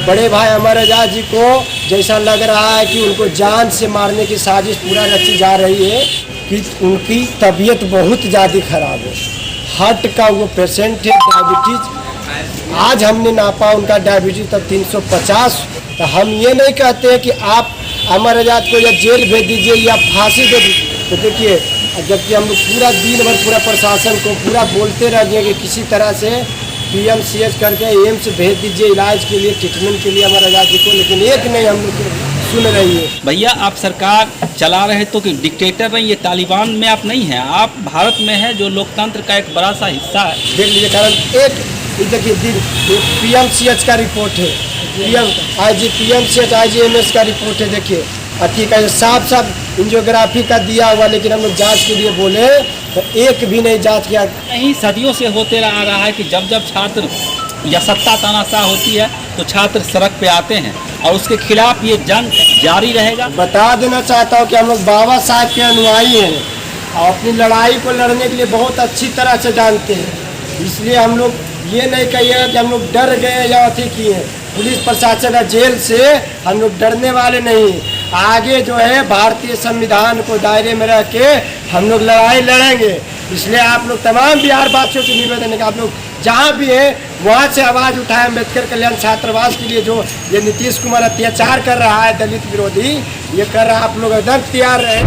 बड़े भाई अमर आजाद जी को जैसा लग रहा है कि उनको जान से मारने की साजिश पूरा रची जा रही है कि उनकी तबीयत बहुत ज़्यादा ख़राब है। हार्ट का वो पेशेंट है, डायबिटीज़। आज हमने नापा उनका डायबिटीज़ तब 350। तो हम ये नहीं कहते हैं कि आप अमर आजाद को या जेल भेज दीजिए या फांसी दे दीजिए। तो देखिए, जबकि हम लोग पूरा दिन भर पूरा प्रशासन को पूरा बोलते रह गए कि किसी तरह से PMCH करके एम्स भेज दीजिए इलाज के लिए, ट्रीटमेंट के लिए अमर आजाद जी को, लेकिन एक नहीं हम लोग सुन रही है। भैया आप सरकार चला रहे तो कि डिक्टेटर नहीं, ये तालिबान में आप नहीं हैं, आप भारत में हैं जो लोकतंत्र का एक बड़ा सा हिस्सा है। देख लीजिए, कारण एक देखिए PMCH का रिपोर्ट है, PMCH IGMS का रिपोर्ट है। देखिए ठीक है, साफ एंजियोग्राफी का दिया हुआ, लेकिन हम लोग जाँच के लिए बोले तो एक भी नहीं जांच किया। नहीं, सदियों से होते आ रहा है कि जब जब छात्र या सत्ता तानाशाह होती है तो छात्र सड़क पे आते हैं और उसके खिलाफ ये जंग जारी रहेगा। बता देना चाहता हूँ कि हम लोग बाबा साहब के अनुयायी हैं और अपनी लड़ाई को लड़ने के लिए बहुत अच्छी तरह से जानते हैं। इसलिए हम लोग ये नहीं कहिएगा कि हम लोग डर गए या अथी किए। पुलिस प्रशासन जेल से हम लोग डरने वाले नहीं। आगे जो है भारतीय संविधान को दायरे में रह के हम लोग लड़ाई लड़ेंगे। इसलिए आप लोग तमाम बिहार वासियों से निवेदन है कि आप लोग जहाँ भी है वहाँ से आवाज़ उठाएं। अम्बेडकर कल्याण छात्रावास के लिए जो ये नीतीश कुमार अत्याचार कर रहा है, दलित विरोधी ये कर रहा है, आप लोग एकदम तैयार रहे।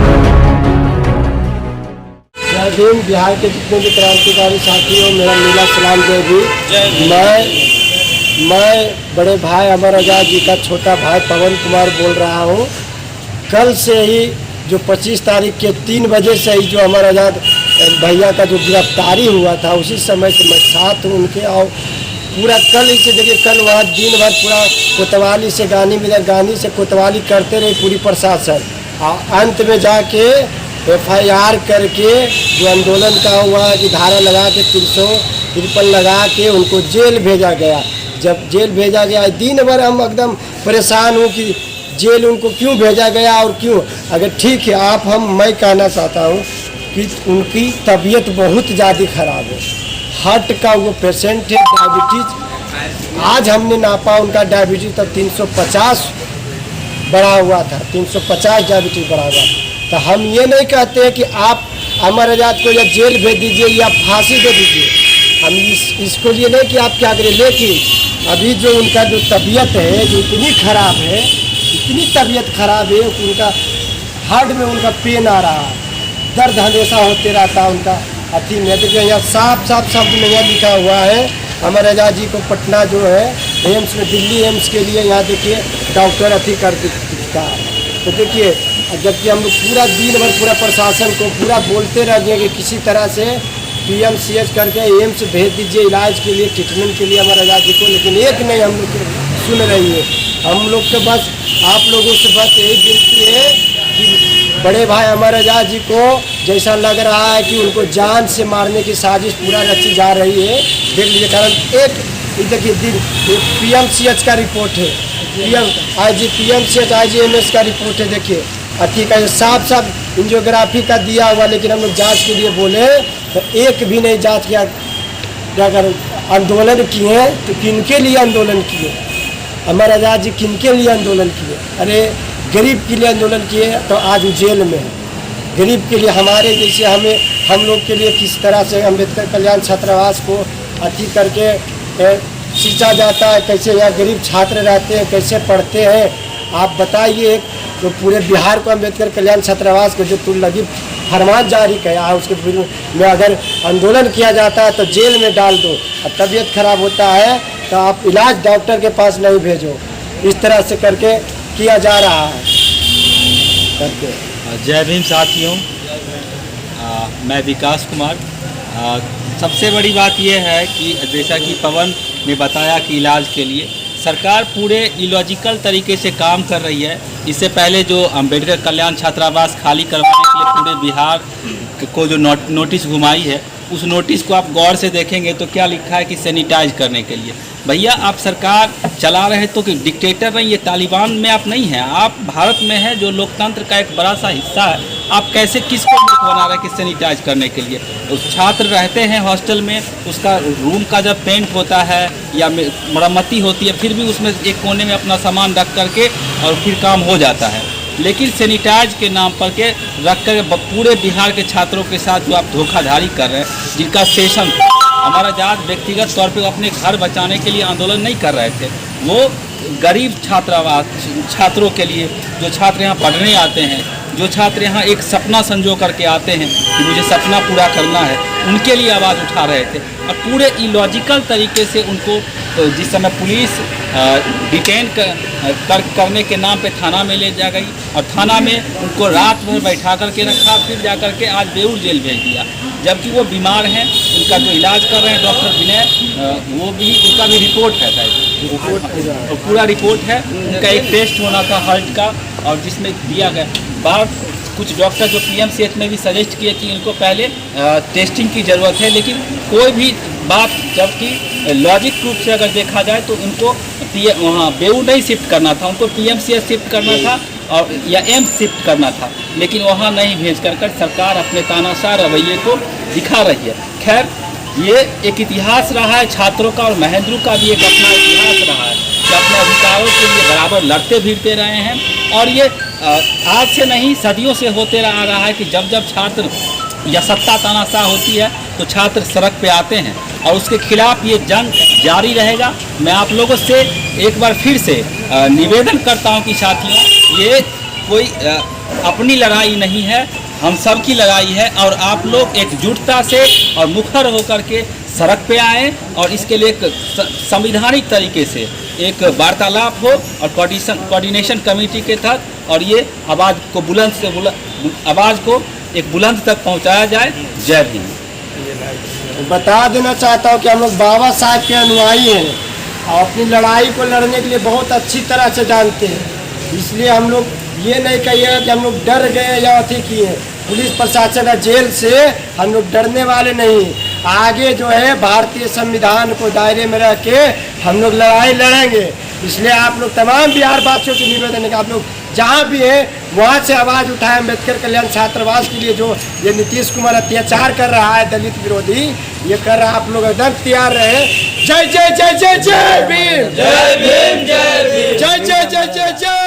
जय भीम। बिहार के जितने भी क्रांतिकारी साथी हो, मेरा नीला सलाम जय भीम। मैं बड़े भाई अमर आजाद जी का छोटा भाई पवन कुमार बोल रहा हूँ। कल से ही जो 25 तारीख के 3 बजे से ही जो अमर आजाद भैया का जो गिरफ्तारी हुआ था, उसी समय से मैं साथ हूँ उनके। और पूरा कल ही से देखिए, कल वहाँ दिन भर पूरा कोतवाली से गानी से कोतवाली करते रहे पूरी प्रशासन। और अंत में जाके FIR करके जो आंदोलन का हुआ कि धारा लगा के 353 लगा के उनको जेल भेजा गया। जब जेल भेजा गया, दिन भर हम एकदम परेशान हूँ कि जेल उनको क्यों भेजा गया और क्यों। अगर ठीक है, मैं कहना चाहता हूँ कि उनकी तबीयत बहुत ज़्यादा ख़राब है। हार्ट का वो पेशेंट है, डायबिटीज़। आज हमने नापा उनका डायबिटीज़ तब 350 बढ़ा हुआ था, 350 डायबिटीज़ बढ़ा हुआ। तो हम ये नहीं कहते हैं कि आप अमर आजाद को या जेल भेज दीजिए या फांसी दे दीजिए। हम इसको लिए नहीं कि आप क्या करें, लेकिन अभी जो उनका जो तबीयत है जो इतनी ख़राब है, इतनी तबीयत ख़राब है, उनका हार्ट में उनका पेन आ रहा है, दर्द हमेशा होते रहता है उनका अथी में। देखिए यहाँ साफ शब्द में यह लिखा हुआ है, अमर आजाद जी को पटना जो है एम्स में, दिल्ली एम्स के लिए यहाँ देखिए डॉक्टर अथी कर दिखता है। तो देखिए, जबकि हम लोग पूरा दिन भर पूरा प्रशासन को पूरा बोलते रह गए कि किसी तरह से PMCH करके एम्स भेज दीजिए इलाज के लिए, ट्रीटमेंट के लिए अमर आजाद जी को, लेकिन एक नहीं हम लोग सुन रही है। हम लोग के बस आप लोगों से बस यही विनती है कि बड़े भाई अमर आजाद जी को जैसा लग रहा है कि उनको जान से मारने की साजिश पूरा रची जा रही है। देख लीजिए, कारण एक देखिए PMCH का रिपोर्ट है, PMCH IGMS का रिपोर्ट है। देखिए ठीक है, साफ एंजियोग्राफी का दिया हुआ, लेकिन हम लोग जाँच के लिए बोले तो एक भी नहीं जाँच किया। अगर आंदोलन किए तो किनके लिए आंदोलन किए? अमर आजाद जी किनके लिए आंदोलन किए? अरे गरीब के लिए आंदोलन किए, तो आज जेल में है। गरीब के लिए, हमारे जैसे हम लोग के लिए किस तरह से अम्बेडकर कल्याण छात्रावास को अथी करके सींचा जाता है, कैसे यहाँ गरीब छात्र रहते हैं, कैसे पढ़ते हैं, आप बताइए। तो पूरे बिहार को अम्बेडकर कल्याण छात्रावास को जो तुल्लगी फरमान जारी किया है, उसके में अगर आंदोलन किया जाता है तो जेल में डाल दो। और तबीयत खराब होता है तो आप इलाज डॉक्टर के पास नहीं भेजो। इस तरह से करके किया जा रहा है करके। जय भीम साथियों, मैं विकास कुमार। सबसे बड़ी बात यह है कि जैसा कि पवन ने बताया कि इलाज के लिए सरकार पूरे इलॉजिकल तरीके से काम कर रही है। इससे पहले जो अम्बेडकर कल्याण छात्रावास खाली करवाने के लिए पूरे बिहार को जो नोटिस घुमाई है, उस नोटिस को आप गौर से देखेंगे तो क्या लिखा है कि सैनिटाइज करने के लिए। भैया आप सरकार चला रहे तो कि डिक्टेटर नहीं, ये तालिबान में आप नहीं हैं, आप भारत में हैं जो लोकतंत्र का एक बड़ा सा हिस्सा है। आप कैसे किसको मूर्ख बना रहे हैं कि सैनिटाइज करने के लिए? उस छात्र रहते हैं हॉस्टल में, उसका रूम का जब पेंट होता है या मरम्मती होती है, फिर भी उसमें एक कोने में अपना सामान रख करके और फिर काम हो जाता है। लेकिन सैनिटाइज के नाम पर के रख कर पूरे बिहार के छात्रों के साथ जो आप धोखाधड़ी कर रहे हैं, जिनका सेशन हमारा आज़ाद व्यक्तिगत तौर पे अपने घर बचाने के लिए आंदोलन नहीं कर रहे थे, वो गरीब छात्रों के लिए, जो छात्र यहाँ पढ़ने आते हैं, जो छात्र यहाँ एक सपना संजो करके आते हैं कि मुझे सपना पूरा करना है, उनके लिए आवाज़ उठा रहे थे। और पूरे इलॉजिकल तरीके से उनको जिस समय पुलिस डिटेन करने के नाम पे थाना में ले जा गई और थाना में उनको रात भर बैठा करके रखा, फिर जा करके आज बेऊर जेल भेज दिया, जबकि वो बीमार हैं। उनका जो इलाज कर रहे हैं डॉक्टर विनय, वो भी उनका भी रिपोर्ट है शायद, पूरा रिपोर्ट है। उनका एक टेस्ट होना था हार्ट का और जिसमें दिया गया। बाहर कुछ डॉक्टर जो PMCH में भी सजेस्ट किए कि इनको पहले टेस्टिंग की ज़रूरत है, लेकिन कोई भी बात, जबकि लॉजिक रूप से अगर देखा जाए तो उनको वहाँ बेऊ नहीं शिफ्ट करना था, उनको PMCH शिफ्ट करना था और या एम्स शिफ्ट करना था, लेकिन वहाँ नहीं भेज कर सरकार अपने तानाशाह रवैये को दिखा रही है। खैर, ये एक इतिहास रहा है छात्रों का, और महेंद्रू का भी एक अपना इतिहास रहा है कि अपने अधिकारों के लिए बराबर लड़ते भिड़ते रहे हैं। और ये आज से नहीं, सदियों से होते आ रहा है कि जब जब छात्र या सत्ता तानाशाह होती है तो छात्र सड़क पे आते हैं और उसके खिलाफ ये जंग जारी रहेगा। मैं आप लोगों से एक बार फिर से निवेदन करता हूं कि साथियों, ये कोई अपनी लड़ाई नहीं है, हम सब की लड़ाई है और आप लोग एकजुटता से और मुखर होकर के सड़क पे आएँ और इसके लिए एक संवैधानिक तरीके से एक वार्तालाप हो और कोऑर्डिनेशन कमेटी के तहत और ये आवाज़ को आवाज़ को एक बुलंद तक पहुंचाया जाए। जय हिंद। बता देना चाहता हूँ कि हम लोग बाबा साहब के अनुयायी हैं और अपनी लड़ाई को लड़ने के लिए बहुत अच्छी तरह से जानते हैं। इसलिए हम लोग ये नहीं कहिएगा कि हम लोग डर गए या अथी किए। पुलिस प्रशासन जेल से हम लोग डरने वाले नहीं। आगे जो है भारतीय संविधान को दायरे में रख के हम लोग लड़ाई लड़ेंगे। इसलिए आप लोग तमाम बिहार वासियों से निवेदन है कि आप लोग जहाँ भी है वहाँ से आवाज़ उठाएं। अम्बेडकर कल्याण छात्रावास के लिए जो ये नीतीश कुमार अत्याचार कर रहा है, दलित विरोधी ये कर रहा है, आप लोग एकदम तैयार रहे। जय जय जय जय जय भीम, जय भीम, जय भीम, जय जय जय जय जय।